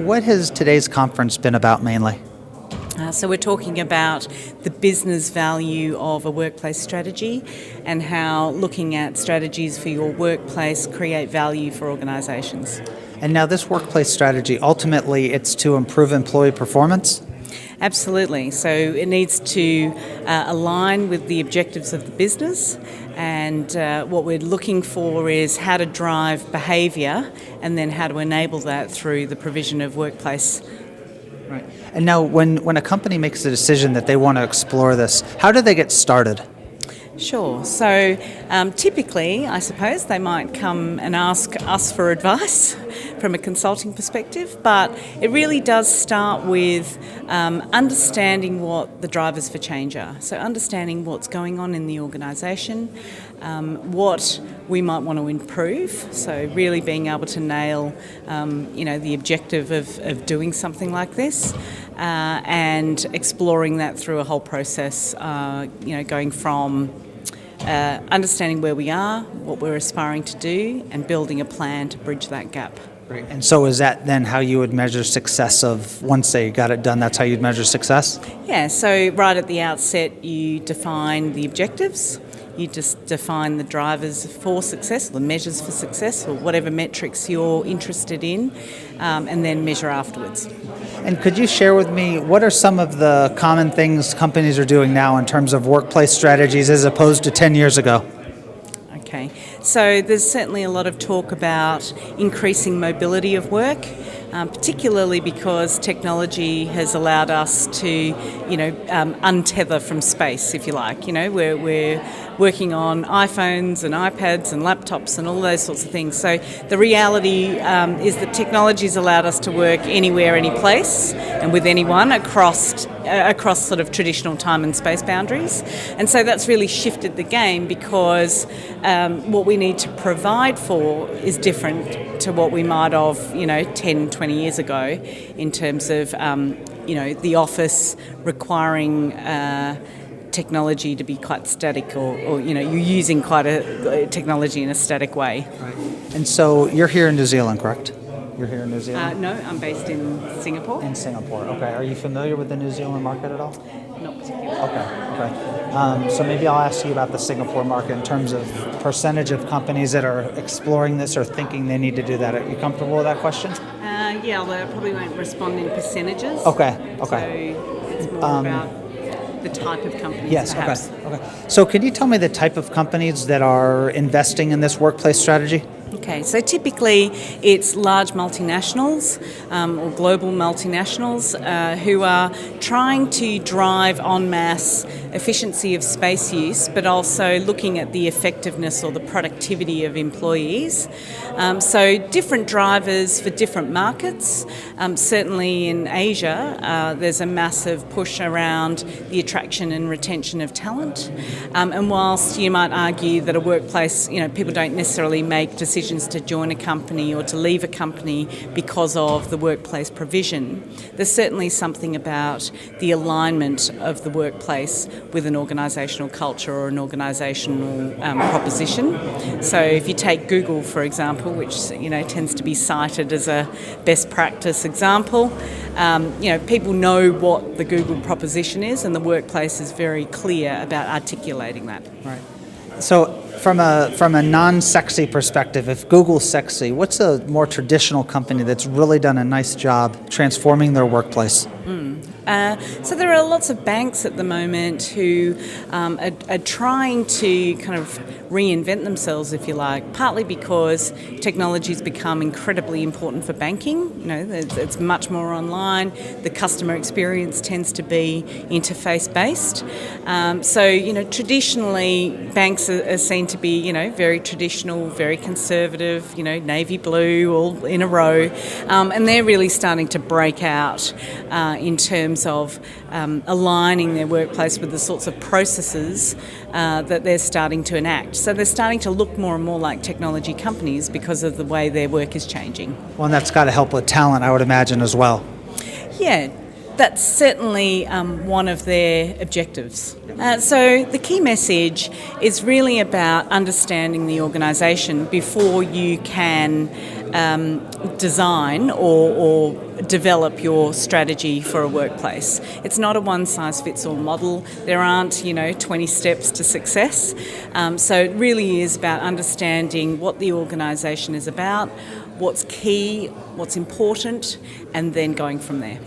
What has today's conference been about mainly? So we're talking about the business value of a workplace strategy and how looking at strategies for your workplace create value for organisations. And now this workplace strategy, ultimately it's to improve employee performance? Absolutely. So it needs to align with the objectives of the business, and what we're looking for is how to drive behaviour and then how to enable that through the provision of workplace. Right. And now when a company makes a decision that they want to explore this, how do they get started? Sure. So typically, I suppose, they might come and ask us for advice from a consulting perspective, but it really does start with understanding what the drivers for change are. So understanding what's going on in the organisation, what we might want to improve. So really being able to nail, the objective of doing something like this, and exploring that through a whole process. Going from understanding where we are, what we're aspiring to do, and building a plan to bridge that gap. Great. And so is that then how you would measure success of once they got it done, that's how you'd measure success? Yeah, so right at the outset you define the objectives, you just define the drivers for success, the measures for success, or whatever metrics you're interested in, and then measure afterwards. And could you share with me what are some of the common things companies are doing now in terms of workplace strategies as opposed to 10 years ago? Okay, so there's certainly a lot of talk about increasing mobility of work, particularly because technology has allowed us to, untether from space, if you like. We're working on iPhones and iPads and laptops and all those sorts of things. So the reality is that technology's allowed us to work anywhere, any place, and with anyone across sort of traditional time and space boundaries. And so that's really shifted the game because what we need to provide for is different to what we might have, 10, 20 years ago in terms of, the office requiring technology to be quite static or you're using quite a technology in a static way. Right. And so you're here in New Zealand, correct? You're here in New Zealand? No, I'm based in Singapore. In Singapore, okay. Are you familiar with the New Zealand market at all? Not particularly. Okay. So maybe I'll ask you about the Singapore market in terms of percentage of companies that are exploring this or thinking they need to do that. Are you comfortable with that question? Although I probably won't respond in percentages. Okay. So it's more about the type of companies, yes, perhaps. Okay. So can you tell me the type of companies that are investing in this workplace strategy? Okay, so typically it's large multinationals or global multinationals who are trying to drive en masse efficiency of space use, but also looking at the effectiveness or the productivity of employees. So different drivers for different markets. Certainly in Asia, there's a massive push around the attraction and retention of talent. And whilst you might argue that a workplace, people don't necessarily make decisions to join a company or to leave a company because of the workplace provision, there's certainly something about the alignment of the workplace with an organisational culture or an organisational proposition. So if you take Google, for example, which tends to be cited as a best practice example, people know what the Google proposition is, and the workplace is very clear about articulating that. Right. So from a non-sexy perspective, if Google's sexy, what's a more traditional company that's really done a nice job transforming their workplace? So there are lots of banks at the moment who are trying to kind of reinvent themselves, if you like, partly because technology's become incredibly important for banking. It's much more online. The customer experience tends to be interface-based. So traditionally banks are seen to be, very traditional, very conservative, navy blue, all in a row. And they're really starting to break out in terms of aligning their workplace with the sorts of processes that they're starting to enact. So they're starting to look more and more like technology companies because of the way their work is changing. Well, and that's got to help with talent, I would imagine, as well. Yeah, That's certainly one of their objectives. So the key message is really about understanding the organisation before you can design or develop your strategy for a workplace. It's not a one-size-fits-all model. There aren't, 20 steps to success. So it really is about understanding what the organisation is about, what's key, what's important, and then going from there.